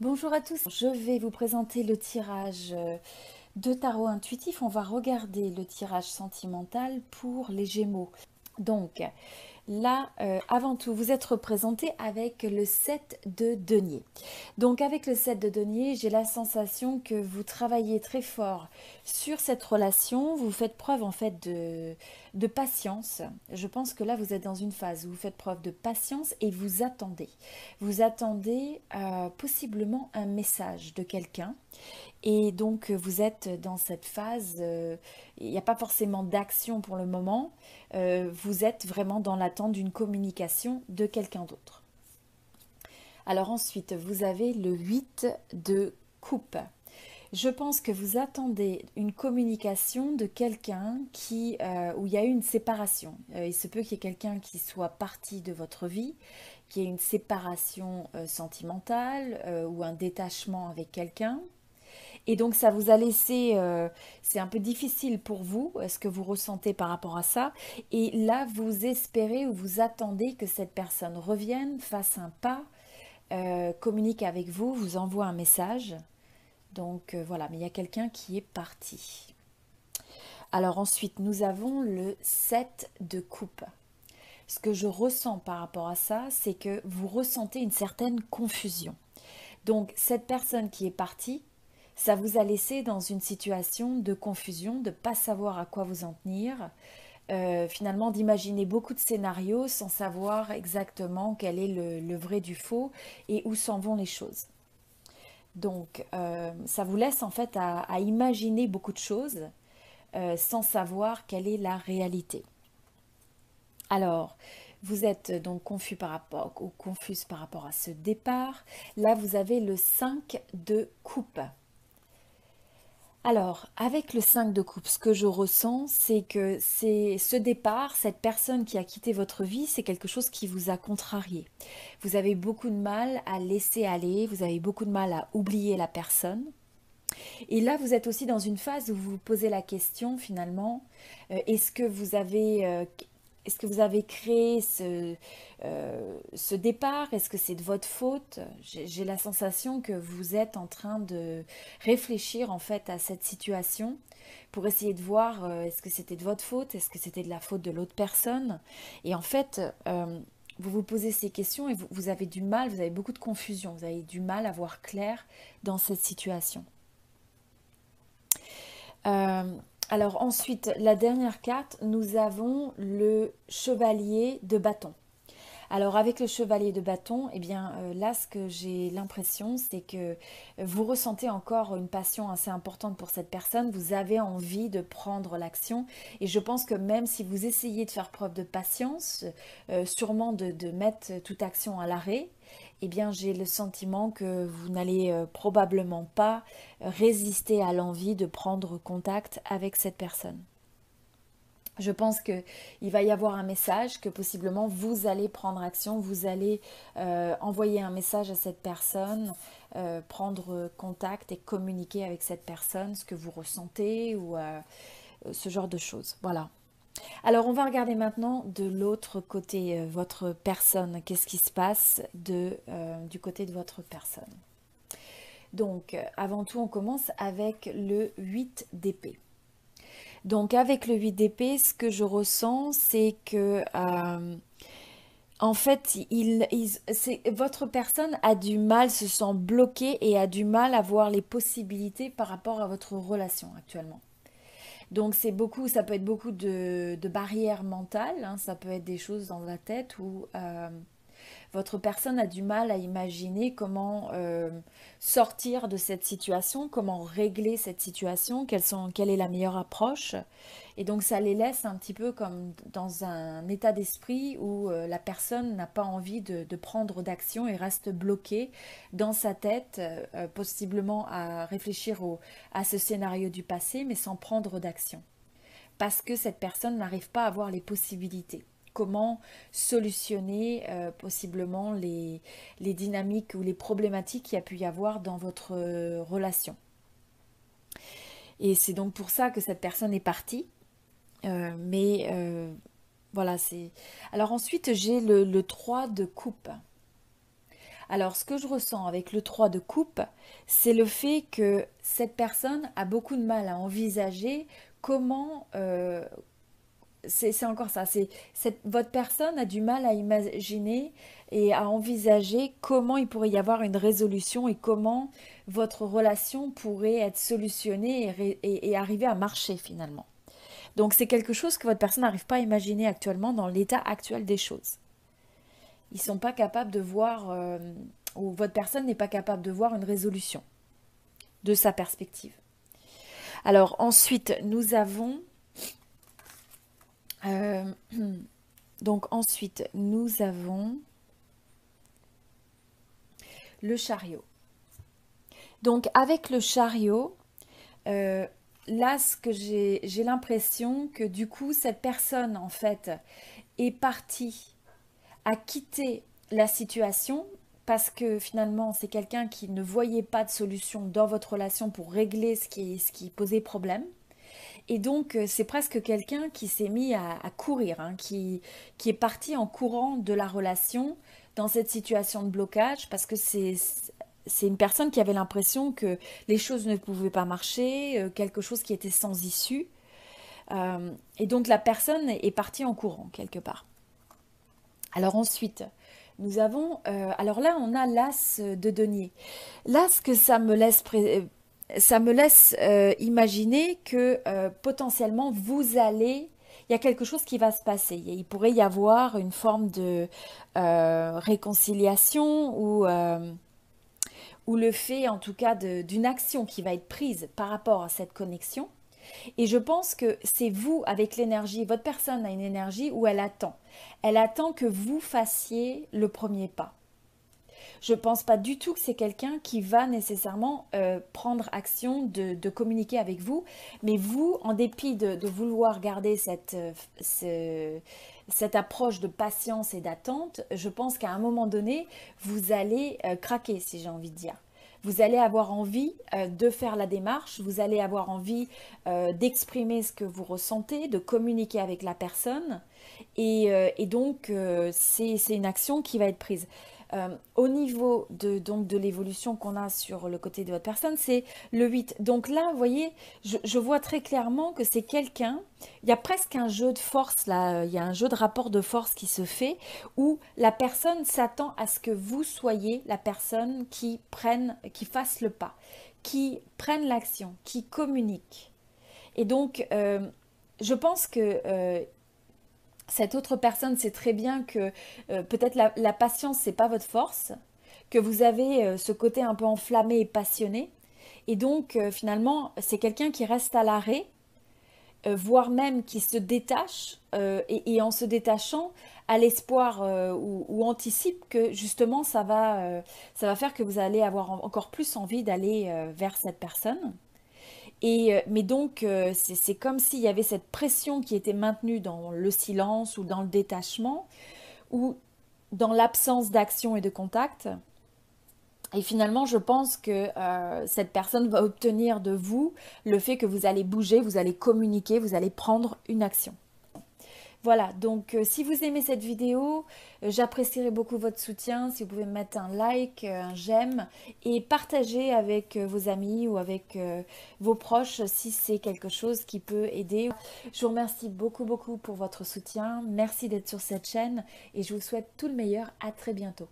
Bonjour à tous, je vais vous présenter le tirage de tarot intuitif. On va regarder le tirage sentimental pour les Gémeaux. Donc là, avant tout, vous êtes représenté avec le 7 de denier. Donc avec le 7 de denier, j'ai la sensation que vous travaillez très fort sur cette relation. Vous faites preuve en fait de patience. Je pense que là, vous êtes dans une phase où vous faites preuve de patience et vous attendez. Vous attendez possiblement un message de quelqu'un. Et donc, vous êtes dans cette phase, il n'y a pas forcément d'action pour le moment, vous êtes vraiment dans l'attente d'une communication de quelqu'un d'autre. Alors ensuite, vous avez le 8 de coupe. Je pense que vous attendez une communication de quelqu'un où il y a eu une séparation. Il se peut qu'il y ait quelqu'un qui soit parti de votre vie, qu'il y ait une séparation sentimentale ou un détachement avec quelqu'un. Et donc ça vous a laissé, c'est un peu difficile pour vous, ce que vous ressentez par rapport à ça. Et là, vous espérez ou vous attendez que cette personne revienne, fasse un pas, communique avec vous, vous envoie un message. Donc voilà, mais il y a quelqu'un qui est parti. Alors ensuite, nous avons le 7 de coupe. Ce que je ressens par rapport à ça, c'est que vous ressentez une certaine confusion. Donc cette personne qui est partie, ça vous a laissé dans une situation de confusion, de ne pas savoir à quoi vous en tenir, finalement d'imaginer beaucoup de scénarios sans savoir exactement quel est le vrai du faux et où s'en vont les choses. Donc ça vous laisse en fait à imaginer beaucoup de choses sans savoir quelle est la réalité. Alors, vous êtes donc confus par rapport, ou confuse par rapport à ce départ. Là, vous avez le 5 de coupe. Alors, avec le 5 de coupe, ce que je ressens, c'est que c'est ce départ, cette personne qui a quitté votre vie, c'est quelque chose qui vous a contrarié. Vous avez beaucoup de mal à laisser aller, vous avez beaucoup de mal à oublier la personne. Et là, vous êtes aussi dans une phase où vous vous posez la question finalement, est-ce que vous avez, est-ce que vous avez créé ce départ? Est-ce que c'est de votre faute? J'ai la sensation que vous êtes en train de réfléchir en fait à cette situation pour essayer de voir est-ce que c'était de votre faute? Est-ce que c'était de la faute de l'autre personne? Et en fait, vous vous posez ces questions et vous avez du mal, vous avez beaucoup de confusion, vous avez du mal à voir clair dans cette situation. Euh, alors ensuite, la dernière carte, nous avons le chevalier de bâton. Alors avec le chevalier de bâton, eh bien là ce que j'ai l'impression c'est que vous ressentez encore une passion assez importante pour cette personne, vous avez envie de prendre l'action et je pense que même si vous essayez de faire preuve de patience, sûrement de mettre toute action à l'arrêt, eh bien j'ai le sentiment que vous n'allez probablement pas résister à l'envie de prendre contact avec cette personne. Je pense qu'il va y avoir un message, que possiblement vous allez prendre action, vous allez envoyer un message à cette personne, prendre contact et communiquer avec cette personne, ce que vous ressentez ou ce genre de choses. Voilà. Alors on va regarder maintenant de l'autre côté, votre personne. Qu'est-ce qui se passe du côté de votre personne? Donc avant tout, on commence avec le 8 d'épée. Donc avec le 8 d'épée, ce que je ressens, c'est que en fait, votre personne a du mal, se sent bloquée et a du mal à voir les possibilités par rapport à votre relation actuellement. Donc c'est beaucoup, ça peut être beaucoup de barrières mentales, hein, ça peut être des choses dans la tête où votre personne a du mal à imaginer comment sortir de cette situation, comment régler cette situation, quelle est la meilleure approche. Et donc ça les laisse un petit peu comme dans un état d'esprit où la personne n'a pas envie de prendre d'action et reste bloquée dans sa tête, possiblement à réfléchir à ce scénario du passé, mais sans prendre d'action. Parce que cette personne n'arrive pas à voir les possibilités. Comment solutionner possiblement les dynamiques ou les problématiques qu'il y a pu y avoir dans votre relation. Et c'est donc pour ça que cette personne est partie. Mais voilà, c'est... Alors ensuite, j'ai le 3 de coupe. Alors, ce que je ressens avec le 3 de coupe, c'est le fait que cette personne a beaucoup de mal à envisager comment, c'est encore ça, votre personne a du mal à imaginer et à envisager comment il pourrait y avoir une résolution et comment votre relation pourrait être solutionnée et arriver à marcher finalement. Donc c'est quelque chose que votre personne n'arrive pas à imaginer actuellement dans l'état actuel des choses. Ils ne sont pas capables de voir, ou votre personne n'est pas capable de voir une résolution de sa perspective. Alors ensuite, nous avons... euh, donc ensuite, nous avons le chariot. Donc avec le chariot, là, ce que j'ai l'impression que du coup, cette personne, en fait, est partie à quitter la situation parce que finalement, c'est quelqu'un qui ne voyait pas de solution dans votre relation pour régler ce qui posait problème. Et donc, c'est presque quelqu'un qui s'est mis à courir, hein, qui est parti en courant de la relation dans cette situation de blocage parce que c'est une personne qui avait l'impression que les choses ne pouvaient pas marcher, quelque chose qui était sans issue. Et donc, la personne est partie en courant quelque part. Alors ensuite, nous avons... alors là, on a l'as de denier. Là, ce que ça me laisse imaginer que potentiellement vous allez, il y a quelque chose qui va se passer. Il pourrait y avoir une forme de réconciliation ou le fait en tout cas d'une action qui va être prise par rapport à cette connexion. Et je pense que c'est vous avec l'énergie, votre personne a une énergie où elle attend. Elle attend que vous fassiez le premier pas. Je ne pense pas du tout que c'est quelqu'un qui va nécessairement prendre action de communiquer avec vous, mais vous, en dépit de vouloir garder cette approche de patience et d'attente, je pense qu'à un moment donné, vous allez craquer, si j'ai envie de dire. Vous allez avoir envie de faire la démarche, vous allez avoir envie d'exprimer ce que vous ressentez, de communiquer avec la personne, et donc c'est une action qui va être prise. Au niveau de l'évolution qu'on a sur le côté de votre personne, c'est le 8. Donc là, vous voyez, je vois très clairement que c'est quelqu'un, il y a presque un jeu de force là, il y a un jeu de rapport de force qui se fait où la personne s'attend à ce que vous soyez la personne qui fasse le pas, qui prenne l'action, qui communique. Et donc, je pense que cette autre personne sait très bien que peut-être la patience, c'est pas votre force, que vous avez ce côté un peu enflammé et passionné. Et donc, finalement, c'est quelqu'un qui reste à l'arrêt, voire même qui se détache, et en se détachant, à l'espoir ou anticipe que justement, ça va faire que vous allez avoir encore plus envie d'aller vers cette personne. Mais donc, c'est comme s'il y avait cette pression qui était maintenue dans le silence ou dans le détachement ou dans l'absence d'action et de contact. Et finalement, je pense que cette personne va obtenir de vous le fait que vous allez bouger, vous allez communiquer, vous allez prendre une action. Voilà, donc si vous aimez cette vidéo, j'apprécierais beaucoup votre soutien. Si vous pouvez me mettre un like, un j'aime et partager avec vos amis ou avec vos proches si c'est quelque chose qui peut aider. Je vous remercie beaucoup beaucoup pour votre soutien. Merci d'être sur cette chaîne et je vous souhaite tout le meilleur. À très bientôt.